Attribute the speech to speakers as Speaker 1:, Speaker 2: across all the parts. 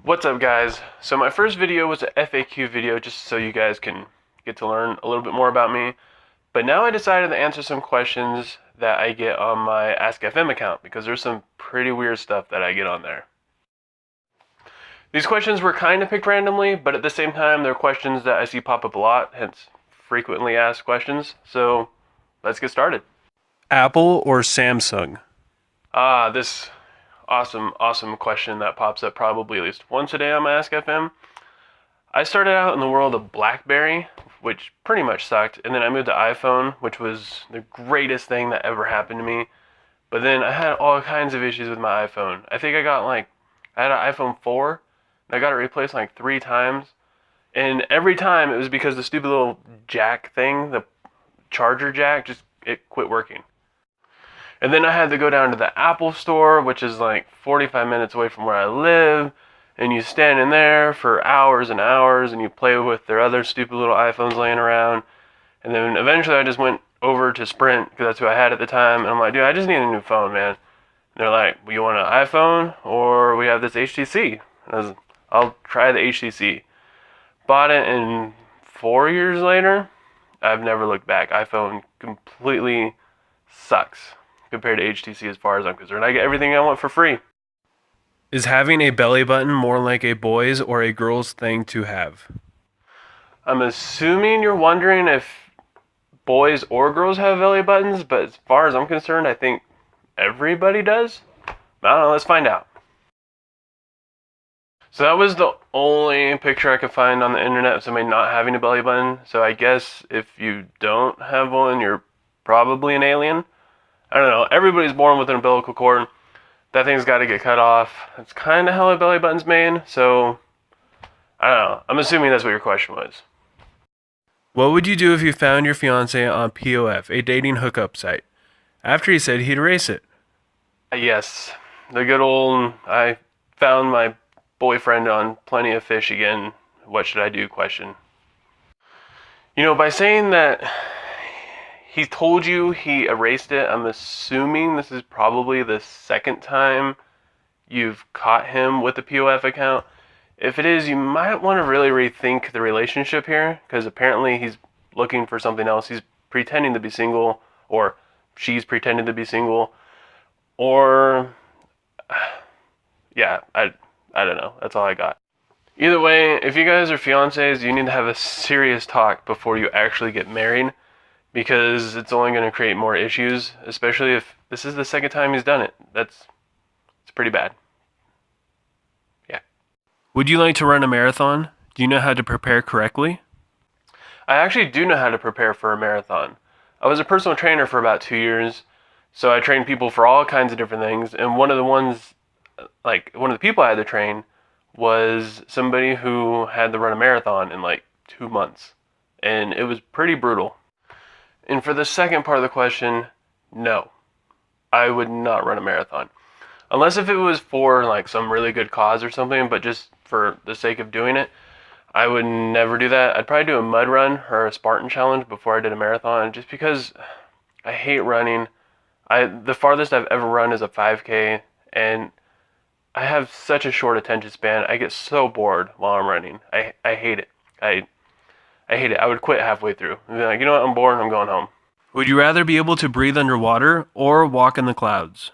Speaker 1: What's up, guys? So my first video was a FAQ video just so you guys can get to learn a little bit more about me. But now I decided to answer some questions that I get on my Ask FM account because there's some pretty weird stuff that I get on there. These questions were kind of picked randomly, but at the same time they're questions that I see pop up a lot, hence frequently asked questions. So let's get started. Apple or Samsung? This awesome question that pops up probably at least once a day on my Ask FM. I started out in the world of BlackBerry, which pretty much sucked, and then I moved to iPhone, which was the greatest thing that ever happened to me. But then I had all kinds of issues with my iPhone. I think I had an iPhone 4, and I got it replaced like 3 times. And every time it was because the stupid little jack thing, the charger jack, it quit working. And then I had to go down to the Apple store, which is like 45 minutes away from where I live. And you stand in there for hours and hours and you play with their other stupid little iPhones laying around. And then eventually I just went over to Sprint because that's who I had at the time. And I'm like, dude, I just need a new phone, man. And they're like, well, you want an iPhone or we have this HTC? And I'll try the HTC. Bought it, and 4 years later, I've never looked back. iPhone completely sucks compared to HTC as far as I'm concerned. I get everything I want for free. Is having a belly button more like a boy's or a girl's thing to have? I'm assuming you're wondering if boys or girls have belly buttons, but as far as I'm concerned, I think everybody does. I don't know, let's find out. So that was the only picture I could find on the internet of somebody not having a belly button. So I guess if you don't have one, you're probably an alien. I don't know. Everybody's born with an umbilical cord. That thing's got to get cut off. That's kind of how a belly button's made. So, I don't know. I'm assuming that's what your question was. What would you do if you found your fiance on POF, a dating hookup site, after he said he'd erase it? Yes. The good old, I found my boyfriend on Plenty of Fish again. What should I do question. You know, by saying that he told you he erased it, I'm assuming this is probably the second time you've caught him with a POF account. If it is, you might want to really rethink the relationship here, because apparently he's looking for something else. He's pretending to be single, or she's pretending to be single, or yeah, I don't know. That's all I got. Either way, if you guys are fiancés, you need to have a serious talk before you actually get married, because it's only going to create more issues, especially if this is the second time he's done it. It's pretty bad. Yeah. Would you like to run a marathon? Do you know how to prepare correctly? I actually do know how to prepare for a marathon. I was a personal trainer for about 2 years, so I trained people for all kinds of different things, and one of the people I had to train was somebody who had to run a marathon in like 2 months, and it was pretty brutal. And for the second part of the question, no, I would not run a marathon. Unless if it was for like some really good cause or something, but just for the sake of doing it, I would never do that. I'd probably do a mud run or a Spartan challenge before I did a marathon, just because I hate running. The farthest I've ever run is a 5K, and I have such a short attention span. I get so bored while I'm running. I hate it. I hate it. I would quit halfway through. I'd be like, you know what, I'm bored, I'm going home. Would you rather be able to breathe underwater or walk in the clouds?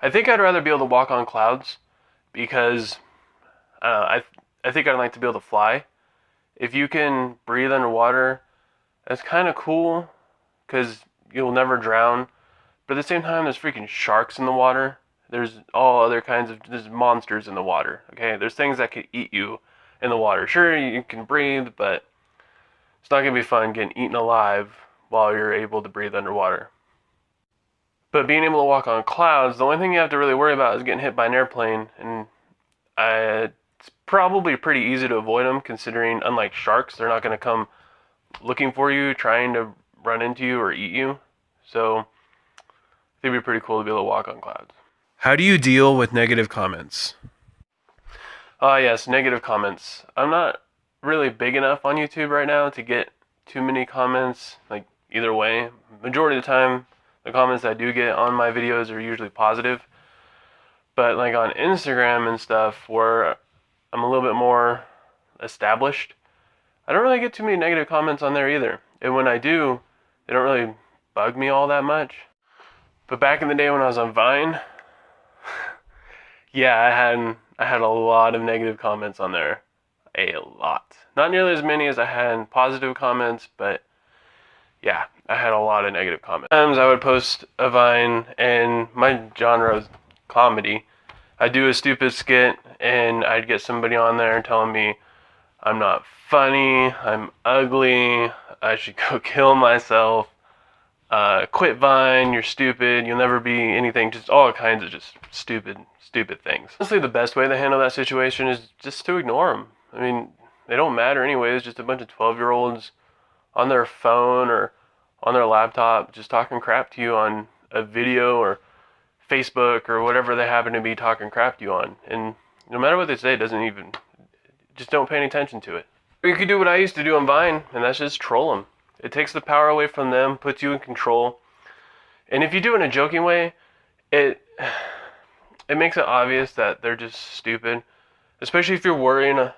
Speaker 1: I think I'd rather be able to walk on clouds because I think I'd like to be able to fly. If you can breathe underwater, that's kind of cool because you'll never drown. But at the same time, there's freaking sharks in the water. There's all other kinds of there's monsters in the water. Okay, there's things that could eat you in the water. Sure, you can breathe, but it's not going to be fun getting eaten alive while you're able to breathe underwater. But being able to walk on clouds, the only thing you have to really worry about is getting hit by an airplane, and it's probably pretty easy to avoid them, considering unlike sharks, they're not going to come looking for you, trying to run into you or eat you. So it'd be pretty cool to be able to walk on clouds. How do you deal with negative comments? Yes, negative comments. I'm not really big enough on YouTube right now to get too many comments, like either way. Majority of the time, the comments I do get on my videos are usually positive. But like on Instagram and stuff, where I'm a little bit more established, I don't really get too many negative comments on there either. And when I do, they don't really bug me all that much. But back in the day when I was on Vine, yeah, I had a lot of negative comments on there. A lot. Not nearly as many as I had positive comments, but yeah, I had a lot of negative comments. Sometimes I would post a Vine, and my genre is comedy. I'd do a stupid skit, and I'd get somebody on there telling me I'm not funny, I'm ugly, I should go kill myself, quit Vine, you're stupid, you'll never be anything, just all kinds of just stupid things. Honestly, the best way to handle that situation is just to ignore them. I mean, they don't matter anyways, just a bunch of 12-year-olds on their phone or on their laptop just talking crap to you on a video or Facebook or whatever they happen to be talking crap to you on. And no matter what they say, it doesn't even, just don't pay any attention to it. Or you could do what I used to do on Vine, and that's just troll them. It takes the power away from them, puts you in control. And if you do it in a joking way, it makes it obvious that they're just stupid. Especially if you're worrying,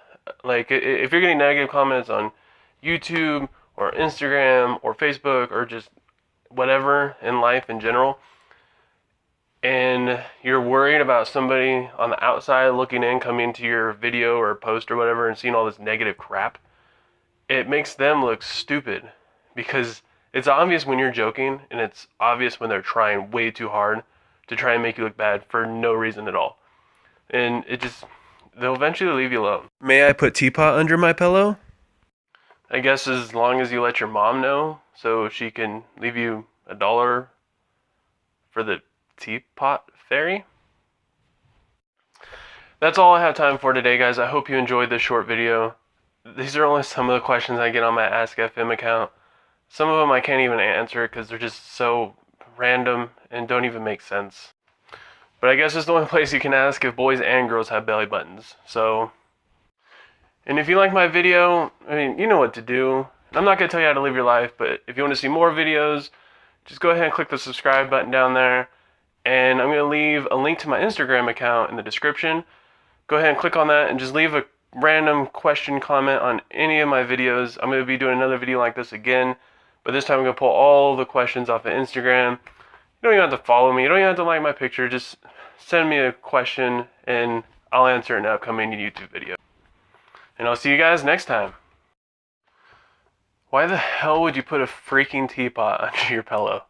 Speaker 1: like if you're getting negative comments on YouTube or Instagram or Facebook or just whatever in life in general, and you're worried about somebody on the outside looking in, coming into your video or post or whatever and seeing all this negative crap, it makes them look stupid, because it's obvious when you're joking, and it's obvious when they're trying way too hard to try and make you look bad for no reason at all. And they'll eventually leave you alone. May I put teapot under my pillow? I guess as long as you let your mom know, so she can leave you $1 for the teapot fairy. That's all I have time for today, guys. I hope you enjoyed this short video. These are only some of the questions I get on my Ask FM account. Some of them I can't even answer because they're just so random and don't even make sense. But I guess it's the only place you can ask if boys and girls have belly buttons. So, and if you like my video, I mean, you know what to do. I'm not going to tell you how to live your life, but if you want to see more videos, just go ahead and click the subscribe button down there. And I'm going to leave a link to my Instagram account in the description. Go ahead and click on that and just leave a random question, comment on any of my videos. I'm going to be doing another video like this again, but this time I'm going to pull all the questions off of Instagram. You don't even have to follow me. You don't even have to like my picture. Just send me a question and I'll answer it in an upcoming YouTube video. And I'll see you guys next time. Why the hell would you put a freaking teapot under your pillow?